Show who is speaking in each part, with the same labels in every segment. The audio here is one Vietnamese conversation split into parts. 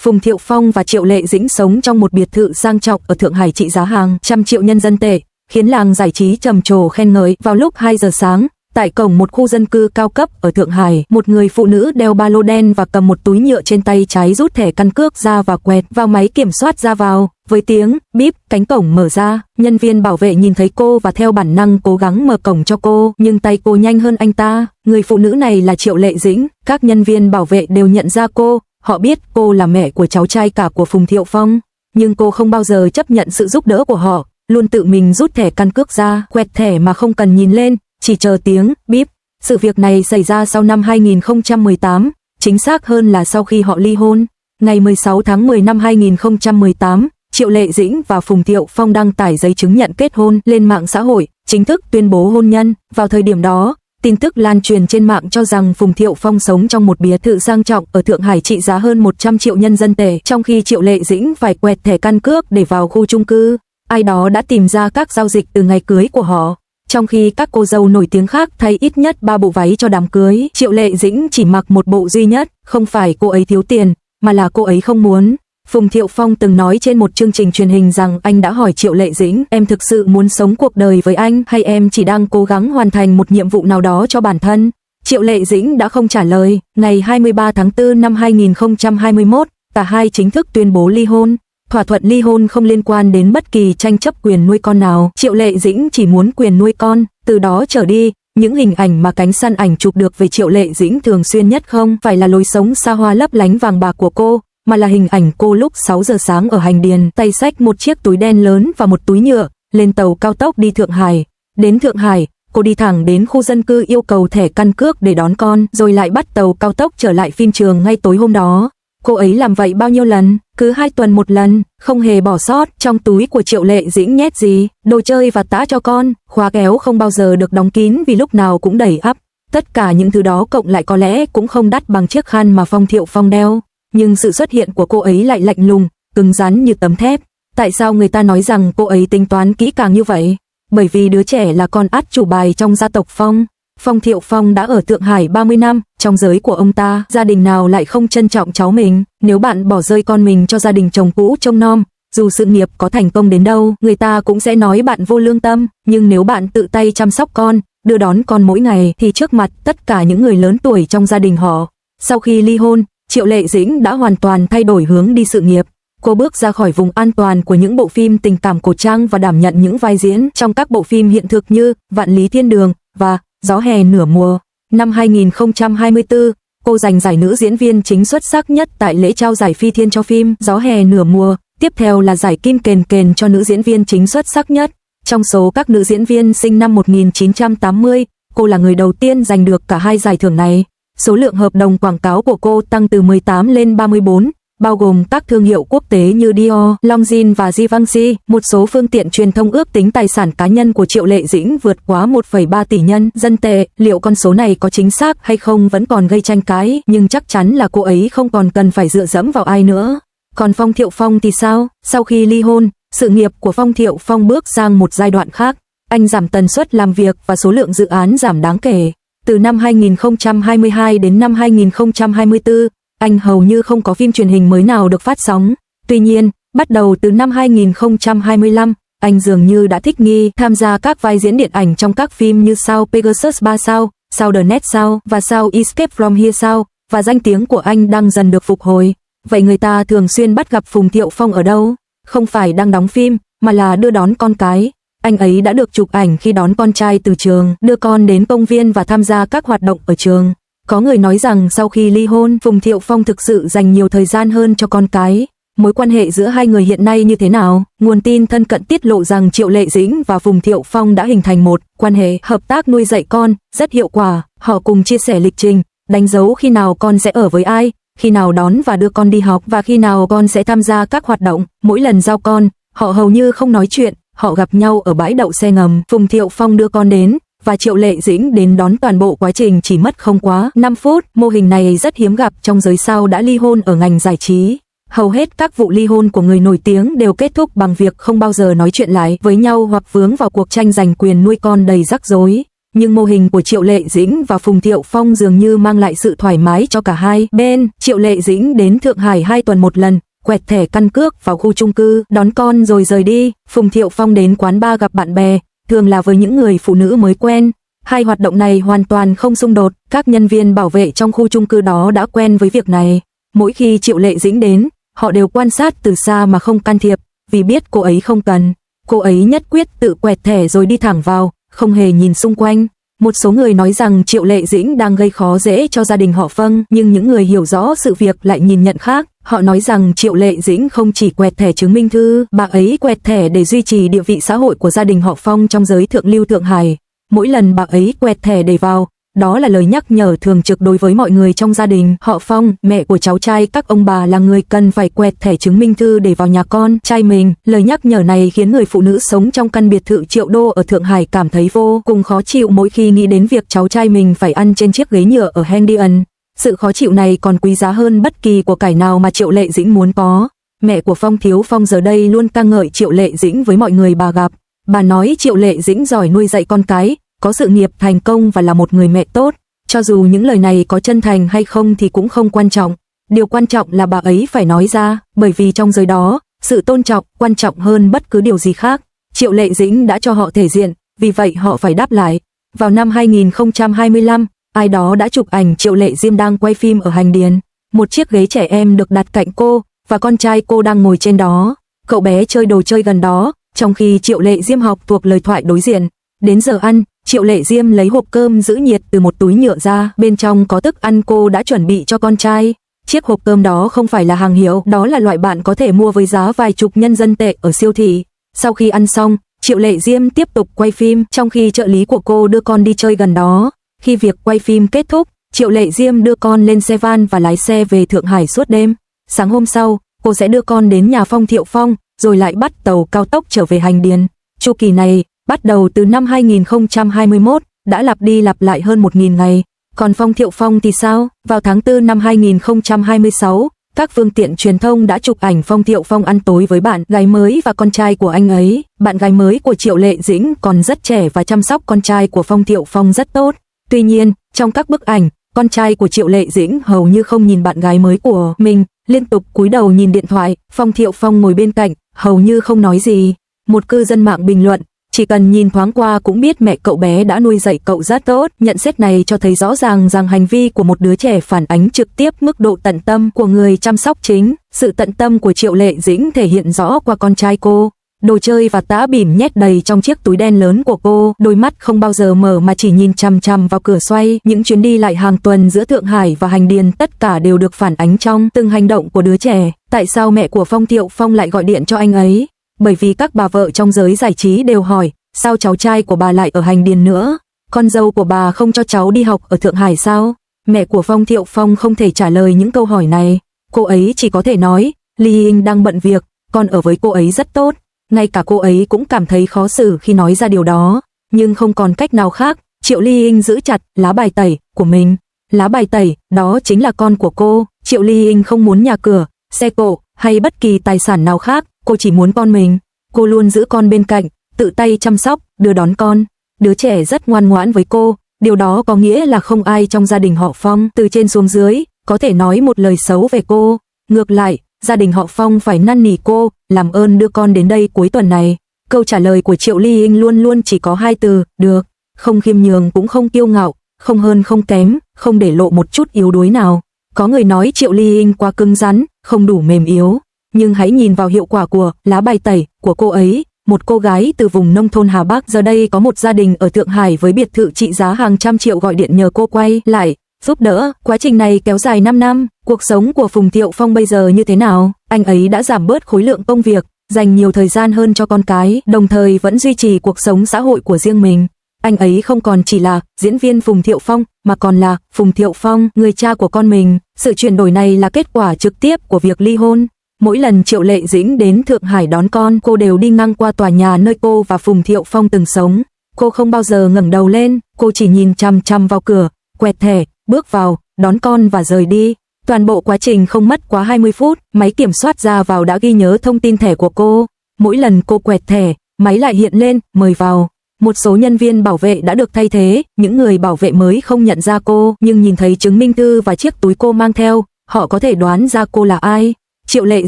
Speaker 1: Phùng Thiệu Phong và Triệu Lệ Dĩnh sống trong một biệt thự sang trọng ở Thượng Hải trị giá hàng trăm triệu nhân dân tệ, khiến làng giải trí trầm trồ khen ngợi. Vào lúc 2 giờ sáng, tại cổng một khu dân cư cao cấp ở Thượng Hải, một người phụ nữ đeo ba lô đen và cầm một túi nhựa trên tay trái rút thẻ căn cước ra và quẹt vào máy kiểm soát ra vào. Với tiếng bíp, cánh cổng mở ra, nhân viên bảo vệ nhìn thấy cô và theo bản năng cố gắng mở cổng cho cô, nhưng tay cô nhanh hơn anh ta. Người phụ nữ này là Triệu Lệ Dĩnh. Các nhân viên bảo vệ đều nhận ra cô, họ biết cô là mẹ của cháu trai cả của Phùng Thiệu Phong, nhưng cô không bao giờ chấp nhận sự giúp đỡ của họ, luôn tự mình rút thẻ căn cước ra, quẹt thẻ mà không cần nhìn lên, chỉ chờ tiếng bíp. Sự việc này xảy ra sau năm 2018, chính xác hơn là sau khi họ ly hôn. Ngày 16 tháng 10 năm 2018, Triệu Lệ Dĩnh và Phùng Thiệu Phong đăng tải giấy chứng nhận kết hôn lên mạng xã hội, chính thức tuyên bố hôn nhân. Vào thời điểm đó, tin tức lan truyền trên mạng cho rằng Phùng Thiệu Phong sống trong một biệt thự sang trọng ở Thượng Hải trị giá hơn 100 triệu nhân dân tệ, trong khi Triệu Lệ Dĩnh phải quẹt thẻ căn cước để vào khu chung cư. Ai đó đã tìm ra các giao dịch từ ngày cưới của họ. Trong khi các cô dâu nổi tiếng khác thay ít nhất 3 bộ váy cho đám cưới, Triệu Lệ Dĩnh chỉ mặc một bộ duy nhất. Không phải cô ấy thiếu tiền, mà là cô ấy không muốn. Phùng Thiệu Phong từng nói trên một chương trình truyền hình rằng anh đã hỏi Triệu Lệ Dĩnh, em thực sự muốn sống cuộc đời với anh hay em chỉ đang cố gắng hoàn thành một nhiệm vụ nào đó cho bản thân. Triệu Lệ Dĩnh đã không trả lời. Ngày 23 tháng 4 năm 2021, cả hai chính thức tuyên bố ly hôn. Thỏa thuận ly hôn không liên quan đến bất kỳ tranh chấp quyền nuôi con nào. Triệu Lệ Dĩnh chỉ muốn quyền nuôi con. Từ đó trở đi, những hình ảnh mà cánh săn ảnh chụp được về Triệu Lệ Dĩnh thường xuyên nhất không phải là lối sống xa hoa lấp lánh vàng bạc của cô, mà là hình ảnh cô lúc 6 giờ sáng ở Hành Điền, tay xách một chiếc túi đen lớn và một túi nhựa, lên tàu cao tốc đi Thượng Hải. Đến Thượng Hải, cô đi thẳng đến khu dân cư yêu cầu thẻ căn cước để đón con, rồi lại bắt tàu cao tốc trở lại phim trường ngay tối hôm đó. Cô ấy làm vậy bao nhiêu lần? Cứ 2 tuần một lần, không hề bỏ sót. Trong túi của Triệu Lệ Dĩnh nhét gì? Đồ chơi và tã cho con. Khóa kéo không bao giờ được đóng kín vì lúc nào cũng đầy ắp. Tất cả những thứ đó cộng lại có lẽ cũng không đắt bằng chiếc khăn mà Phùng Thiệu Phong đeo. Nhưng sự xuất hiện của cô ấy lại lạnh lùng, cứng rắn như tấm thép. Tại sao người ta nói rằng cô ấy tính toán kỹ càng như vậy? Bởi vì đứa trẻ là con át chủ bài trong gia tộc Phong. Phùng Thiệu Phong đã ở Thượng Hải 30 năm, trong giới của ông ta, gia đình nào lại không trân trọng cháu mình. Nếu bạn bỏ rơi con mình cho gia đình chồng cũ trông nom, dù sự nghiệp có thành công đến đâu, người ta cũng sẽ nói bạn vô lương tâm. Nhưng nếu bạn tự tay chăm sóc con, đưa đón con mỗi ngày, thì trước mặt tất cả những người lớn tuổi trong gia đình họ. Sau khi ly hôn, Triệu Lệ Dĩnh đã hoàn toàn thay đổi hướng đi sự nghiệp. Cô bước ra khỏi vùng an toàn của những bộ phim tình cảm cổ trang và đảm nhận những vai diễn trong các bộ phim hiện thực như Vạn Lý Thiên Đường và Gió Hè Nửa Mùa. Năm 2024, cô giành giải nữ diễn viên chính xuất sắc nhất tại lễ trao giải Phi Thiên cho phim Gió Hè Nửa Mùa. Tiếp theo là giải Kim Kền Kền cho nữ diễn viên chính xuất sắc nhất. Trong số các nữ diễn viên sinh năm 1980, cô là người đầu tiên giành được cả hai giải thưởng này. Số lượng hợp đồng quảng cáo của cô tăng từ 18 lên 34, bao gồm các thương hiệu quốc tế như Dior, Longines và Givenchy. Một số phương tiện truyền thông ước tính tài sản cá nhân của Triệu Lệ Dĩnh vượt quá 1,3 tỷ nhân dân tệ. Liệu con số này có chính xác hay không vẫn còn gây tranh cãi, nhưng chắc chắn là cô ấy không còn cần phải dựa dẫm vào ai nữa. Còn Phùng Thiệu Phong thì sao? Sau khi ly hôn, sự nghiệp của Phùng Thiệu Phong bước sang một giai đoạn khác. Anh giảm tần suất làm việc và số lượng dự án giảm đáng kể. Từ năm 2022 đến năm 2024, anh hầu như không có phim truyền hình mới nào được phát sóng. Tuy nhiên, bắt đầu từ năm 2025, anh dường như đã thích nghi tham gia các vai diễn điện ảnh trong các phim như Sao Pegasus 3 sao, Sao The Net sao và Sao Escape from Here sao, và danh tiếng của anh đang dần được phục hồi. Vậy người ta thường xuyên bắt gặp Phùng Thiệu Phong ở đâu? Không phải đang đóng phim, mà là đưa đón con cái. Anh ấy đã được chụp ảnh khi đón con trai từ trường, đưa con đến công viên và tham gia các hoạt động ở trường. Có người nói rằng sau khi ly hôn, Phùng Thiệu Phong thực sự dành nhiều thời gian hơn cho con cái. Mối quan hệ giữa hai người hiện nay như thế nào? Nguồn tin thân cận tiết lộ rằng Triệu Lệ Dĩnh và Phùng Thiệu Phong đã hình thành một quan hệ hợp tác nuôi dạy con rất hiệu quả. Họ cùng chia sẻ lịch trình, đánh dấu khi nào con sẽ ở với ai, khi nào đón và đưa con đi học và khi nào con sẽ tham gia các hoạt động. Mỗi lần giao con, họ hầu như không nói chuyện. Họ gặp nhau ở bãi đậu xe ngầm, Phùng Thiệu Phong đưa con đến, và Triệu Lệ Dĩnh đến đón. Toàn bộ quá trình chỉ mất không quá 5 phút. Mô hình này rất hiếm gặp trong giới sao đã ly hôn ở ngành giải trí. Hầu hết các vụ ly hôn của người nổi tiếng đều kết thúc bằng việc không bao giờ nói chuyện lại với nhau hoặc vướng vào cuộc tranh giành quyền nuôi con đầy rắc rối. nhưng mô hình của Triệu Lệ Dĩnh và Phùng Thiệu Phong dường như mang lại sự thoải mái cho cả hai bên. Triệu Lệ Dĩnh đến Thượng Hải 2 tuần một lần, quẹt thẻ căn cước vào khu chung cư, đón con rồi rời đi. Phùng Thiệu Phong đến quán bar gặp bạn bè, thường là với những người phụ nữ mới quen. Hai hoạt động này hoàn toàn không xung đột, các nhân viên bảo vệ trong khu chung cư đó đã quen với việc này. Mỗi khi Triệu Lệ Dĩnh đến, họ đều quan sát từ xa mà không can thiệp, vì biết cô ấy không cần. Cô ấy nhất quyết tự quẹt thẻ rồi đi thẳng vào, không hề nhìn xung quanh. Một số người nói rằng Triệu Lệ Dĩnh đang gây khó dễ cho gia đình họ Phong, nhưng những người hiểu rõ sự việc lại nhìn nhận khác. Họ nói rằng Triệu Lệ Dĩnh không chỉ quẹt thẻ chứng minh thư, bà ấy quẹt thẻ để duy trì địa vị xã hội của gia đình họ Phong trong giới thượng lưu Thượng Hải. Mỗi lần bà ấy quẹt thẻ để vào, đó là lời nhắc nhở thường trực đối với mọi người trong gia đình họ Phong. Mẹ của cháu trai các ông bà là người cần phải quẹt thẻ chứng minh thư để vào nhà con trai mình. Lời nhắc nhở này khiến người phụ nữ sống trong căn biệt thự triệu đô ở Thượng Hải cảm thấy vô cùng khó chịu mỗi khi nghĩ đến việc cháu trai mình phải ăn trên chiếc ghế nhựa ở Hengdian. Sự khó chịu này còn quý giá hơn bất kỳ của cải nào mà Triệu Lệ Dĩnh muốn có. Mẹ của Phong Thiếu Phong giờ đây luôn ca ngợi Triệu Lệ Dĩnh với mọi người bà gặp. Bà nói Triệu Lệ Dĩnh giỏi nuôi dạy con cái, có sự nghiệp thành công và là một người mẹ tốt. Cho dù những lời này có chân thành hay không thì cũng không quan trọng. Điều quan trọng là bà ấy phải nói ra, bởi vì trong giới đó, sự tôn trọng quan trọng hơn bất cứ điều gì khác. Triệu Lệ Dĩnh đã cho họ thể diện, vì vậy họ phải đáp lại. Vào năm 2025, ai đó đã chụp ảnh Triệu Lệ Diêm đang quay phim ở Hành Điền. Một chiếc ghế trẻ em được đặt cạnh cô, và con trai cô đang ngồi trên đó. Cậu bé chơi đồ chơi gần đó, trong khi Triệu Lệ Diêm học thuộc lời thoại đối diện. Đến giờ ăn, Triệu Lệ Diêm lấy hộp cơm giữ nhiệt từ một túi nhựa ra, bên trong có thức ăn cô đã chuẩn bị cho con trai. Chiếc hộp cơm đó không phải là hàng hiệu, đó là loại bạn có thể mua với giá vài chục nhân dân tệ ở siêu thị. Sau khi ăn xong, Triệu Lệ Diêm tiếp tục quay phim, trong khi trợ lý của cô đưa con đi chơi gần đó. Khi việc quay phim kết thúc, Triệu Lệ Diêm đưa con lên xe van và lái xe về Thượng Hải suốt đêm. Sáng hôm sau, cô sẽ đưa con đến nhà Phong Thiệu Phong, rồi lại bắt tàu cao tốc trở về Hành Điền. Chu kỳ này bắt đầu từ năm 2021, đã lặp đi lặp lại hơn 1.000 ngày. Còn Phong Thiệu Phong thì sao? Vào tháng 4 năm 2026, các phương tiện truyền thông đã chụp ảnh Phong Thiệu Phong ăn tối với bạn gái mới và con trai của anh ấy. Bạn gái mới của Triệu Lệ Dĩnh còn rất trẻ và chăm sóc con trai của Phong Thiệu Phong rất tốt. Tuy nhiên, trong các bức ảnh, con trai của Triệu Lệ Dĩnh hầu như không nhìn bạn gái mới của mình, liên tục cúi đầu nhìn điện thoại. Phong Thiệu Phong ngồi bên cạnh, hầu như không nói gì. Một cư dân mạng bình luận, chỉ cần nhìn thoáng qua cũng biết mẹ cậu bé đã nuôi dạy cậu rất tốt. Nhận xét này cho thấy rõ ràng rằng hành vi của một đứa trẻ phản ánh trực tiếp mức độ tận tâm của người chăm sóc chính. Sự tận tâm của Triệu Lệ Dĩnh thể hiện rõ qua con trai cô. Đồ chơi và tã bỉm nhét đầy trong chiếc túi đen lớn của cô, đôi mắt không bao giờ mở mà chỉ nhìn chằm chằm vào cửa xoay. Những chuyến đi lại hàng tuần giữa Thượng Hải và Hành Điền tất cả đều được phản ánh trong từng hành động của đứa trẻ. Tại sao mẹ của Phong Thiệu Phong lại gọi điện cho anh ấy? Bởi vì các bà vợ trong giới giải trí đều hỏi, sao cháu trai của bà lại ở Hành Điền nữa? Con dâu của bà không cho cháu đi học ở Thượng Hải sao? Mẹ của Phong Thiệu Phong không thể trả lời những câu hỏi này. Cô ấy chỉ có thể nói, Ly Ying đang bận việc, con ở với cô ấy rất tốt. Ngay cả cô ấy cũng cảm thấy khó xử khi nói ra điều đó, nhưng không còn cách nào khác. Triệu Ly Ying giữ chặt lá bài tẩy của mình. Lá bài tẩy, đó chính là con của cô. Triệu Ly Ying không muốn nhà cửa, xe cộ hay bất kỳ tài sản nào khác, cô chỉ muốn con mình. Cô luôn giữ con bên cạnh, tự tay chăm sóc, đưa đón con. Đứa trẻ rất ngoan ngoãn với cô, điều đó có nghĩa là không ai trong gia đình họ Phong từ trên xuống dưới có thể nói một lời xấu về cô. Ngược lại, gia đình họ Phong phải năn nỉ cô, làm ơn đưa con đến đây cuối tuần này. Câu trả lời của Triệu Ly Ying luôn luôn chỉ có 2 từ, được. Không khiêm nhường cũng không kiêu ngạo, không hơn không kém, không để lộ một chút yếu đuối nào. Có người nói Triệu Ly Ying quá cứng rắn, không đủ mềm yếu. Nhưng hãy nhìn vào hiệu quả của lá bài tẩy của cô ấy. Một cô gái từ vùng nông thôn Hà Bắc giờ đây có một gia đình ở Thượng Hải với biệt thự trị giá hàng trăm triệu gọi điện nhờ cô quay lại, giúp đỡ. Quá trình này kéo dài 5 năm. Cuộc sống của Phùng Thiệu Phong bây giờ như thế nào? Anh ấy đã giảm bớt khối lượng công việc, dành nhiều thời gian hơn cho con cái, đồng thời vẫn duy trì cuộc sống xã hội của riêng mình. Anh ấy không còn chỉ là diễn viên Phùng Thiệu Phong, mà còn là Phùng Thiệu Phong, người cha của con mình. Sự chuyển đổi này là kết quả trực tiếp của việc ly hôn. Mỗi lần Triệu Lệ Dĩnh đến Thượng Hải đón con, cô đều đi ngang qua tòa nhà nơi cô và Phùng Thiệu Phong từng sống. Cô không bao giờ ngẩng đầu lên, cô chỉ nhìn chằm chằm vào cửa, quẹt thẻ, bước vào, đón con và rời đi. Toàn bộ quá trình không mất quá 20 phút, máy kiểm soát ra vào đã ghi nhớ thông tin thẻ của cô. Mỗi lần cô quẹt thẻ, máy lại hiện lên, mời vào. Một số nhân viên bảo vệ đã được thay thế, những người bảo vệ mới không nhận ra cô, nhưng nhìn thấy chứng minh thư và chiếc túi cô mang theo, họ có thể đoán ra cô là ai. Triệu Lệ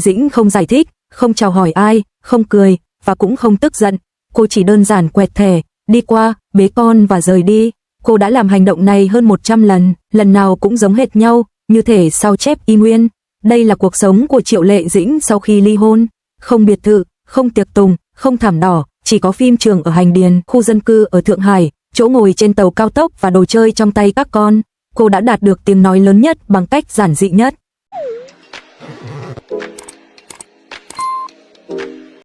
Speaker 1: Dĩnh không giải thích, không chào hỏi ai, không cười, và cũng không tức giận. Cô chỉ đơn giản quẹt thẻ, đi qua, bế con và rời đi. Cô đã làm hành động này hơn 100 lần, lần nào cũng giống hệt nhau, như thể sao chép y nguyên. Đây là cuộc sống của Triệu Lệ Dĩnh sau khi ly hôn. Không biệt thự, không tiệc tùng, không thảm đỏ, chỉ có phim trường ở Hành Điền, khu dân cư ở Thượng Hải, chỗ ngồi trên tàu cao tốc và đồ chơi trong tay các con. Cô đã đạt được tiếng nói lớn nhất bằng cách giản dị nhất.